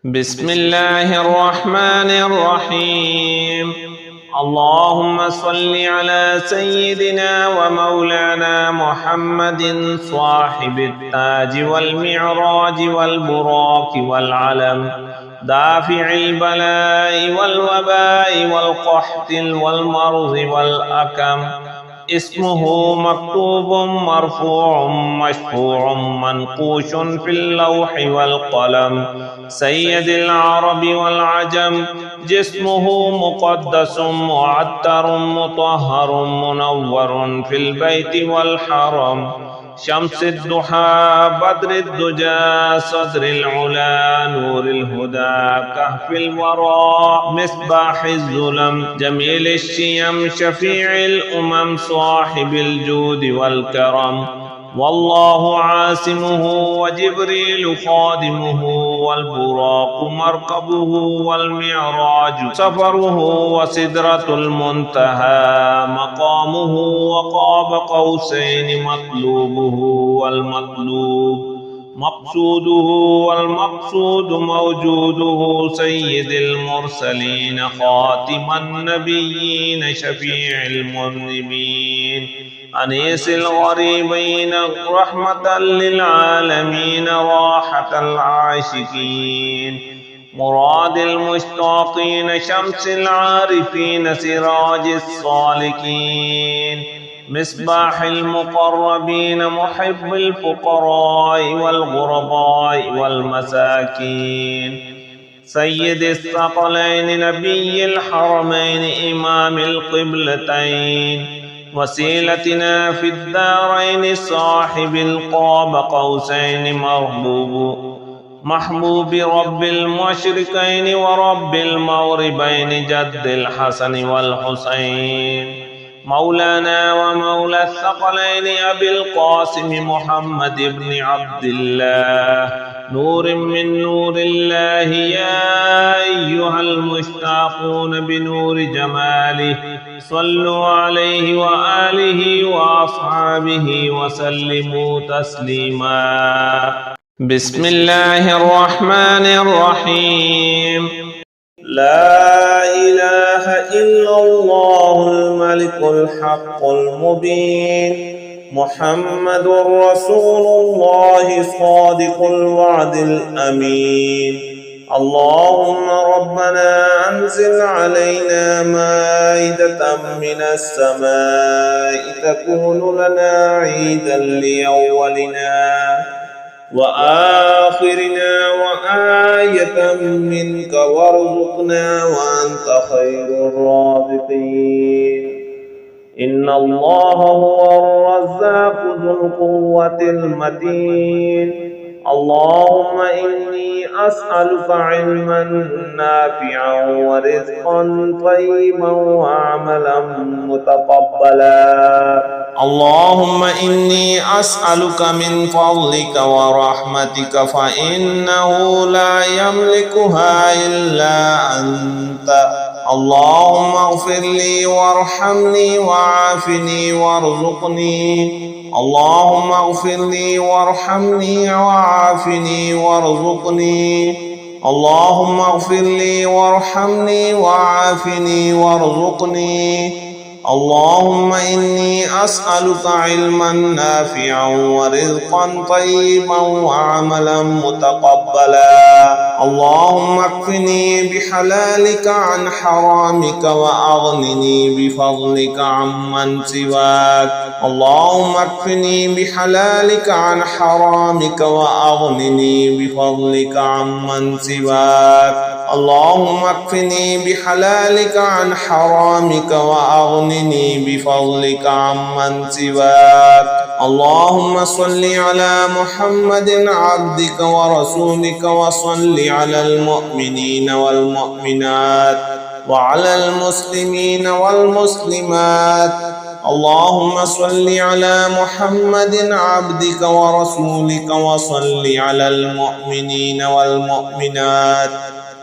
بسم الله الرحمن الرحيم. اللهم صل على سيدنا ومولانا محمد صاحب التاج والمعراج والبراق والعلم، دافع البلاء والوباء والقحط والمرض والأكم. اسمه مكتوب مرفوع مشفوع منقوش في اللوح والقلم، سيد العرب والعجم. جسمه مقدس معطر مطهر منور في البيت والحرم، شمس الضحى بدر الدجى صدر العلا نور الهدى كهف الورى مصباح الظلم، جميل الشيم شفيع الأمم صاحب الجود والكرم. والله عاصمه وجبريل خادمه، والبراق مركبه والمعراج سفره، وسدرة المنتهى مقامه، وقاب قوسين مطلوبه والمطلوب مقصوده، والمقصود موجوده. سيد المرسلين خاتم النبيين شفيع المذنبين، أنيس الغريبين رحمة للعالمين راحة العاشقين، مراد المشتاقين شمس العارفين سراج الصالكين، مصباح المقربين محب الفقراء والغرباء والمساكين، سيد الثقلين نبي الحرمين إمام القبلتين، وسيلتنا في الدارين صاحب القاب قوسين محبوب رب المشرقين ورب المغربين جد الحسن والحسين، مولانا ومولى الثقلين أبي القاسم محمد بن عبد الله، نور من نور الله. يا أيها المشتاقون بنور جماله صلوا عليه وآله وأصحابه وسلموا تسليما. بسم الله الرحمن الرحيم. لا إله إلا الله الملك الحق المبين، محمد رسول الله صادق الوعد الأمين. اللهم ربنا أنزل علينا مائدة من السماء تكون لنا عيدا لأولنا وآخرنا وآية منك، وارزقنا وأنت خير الرازقين. إن الله هو الرزاق ذو القوة المتين. اللهم إني أسألك علما نافعا ورزقا طيبا وعملا متقبلا. اللهم إني أسألك من فضلك ورحمتك، فإنه لا يملكها إلا أنت. اللهم اغفر لي وارحمني وعافني وارزقني. اللهم اغفر لي وارحمني وعافني وارزقني. اللهم اغفر لي وارحمني وعافني وارزقني. اللهم إني أسألك علما نافعا ورزقا طيبا وعملا متقبلا. اللهم اكفني بحلالك عن حرامك وأغنني بفضلك عمن سواك. اللهم اكفني بحلالك عن حرامك وأغنني بفضلك عمن سواك. اللهم اكفني بحلالك عن حرامك وأغنني بفضلك عمن سواك. اللهم صل على محمد عبدك ورسولك، وصل على المؤمنين والمؤمنات وعلى المسلمين والمسلمات. اللهم صل على محمد عبدك ورسولك، وصل على المؤمنين والمؤمنات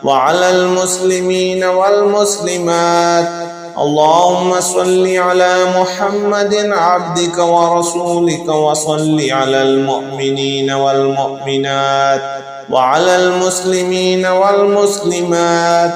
وعلى المسلمين والمسلمات. اللهم صل على محمد عبدك ورسولك، وصل على المؤمنين والمؤمنات وعلى المسلمين والمسلمات.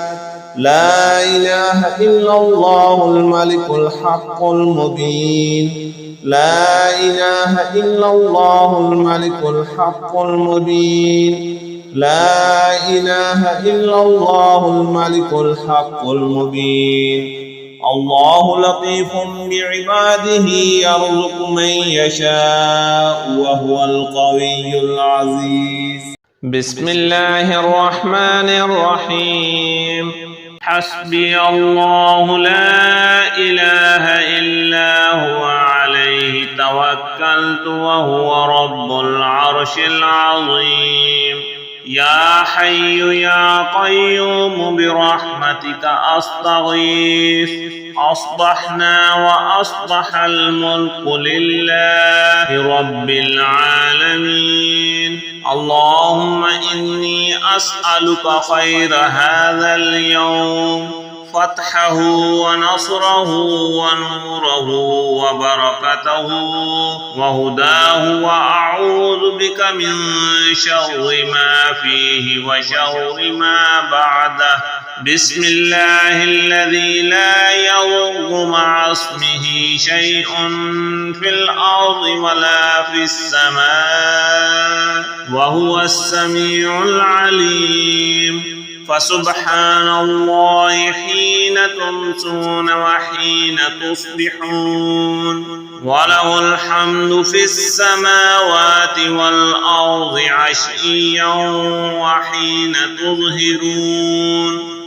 لا إله إلا الله الملك الحق المبين. لا إله إلا الله الملك الحق المبين. لا إله إلا الله الملك الحق المبين. الله لطيف بعباده يرزق من يشاء وهو القوي العزيز. بسم الله الرحمن الرحيم. حسبي الله لا إله إلا هو عليه توكلت وهو رب العرش العظيم. يا حي يا قيوم برحمتك أستغيث. أصبحنا وأصبح الملك لله رب العالمين. اللهم إني أسألك خير هذا اليوم، فتحه ونصره ونوره وبركته وهداه، وأعوذ بك من شر ما فيه وشر ما بعده. بسم الله الذي لا يضر مع اسمه شيء في الأرض ولا في السماء وهو السميع العليم. فسبحان الله حين تمسون وحين تصبحون، وله الحمد في السماوات والأرض عشيا وحين تظهرون.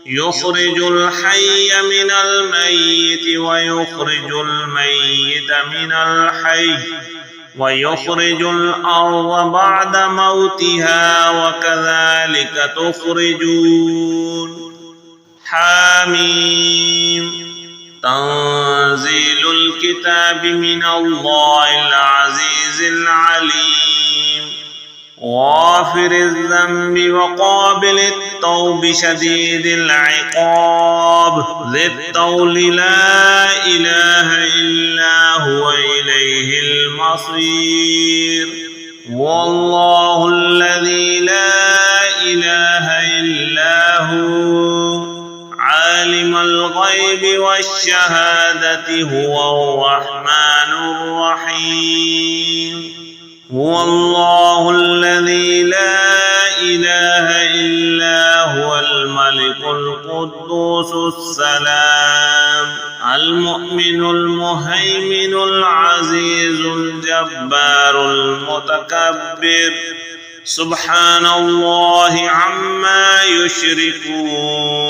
يخرج الحي من الميت ويخرج الميت من الحي ويخرج الأرض بعد موتها وكذلك تخرجون. حاميم. تنزيل الكتاب من الله العزيز العليم، غافر الذنب وقابل التوب شديد العقاب، ذي الطول لا إله إلا هو إليه المصير. والله الذي لا إله إلا هو عالم الغيب والشهادة هو الرحمن الرحيم. هو الله الذي لا إله إلا هو الملك القدوس السلام المؤمن المهيمن العزيز الجبار المتكبر. سبحان الله عما يشركون.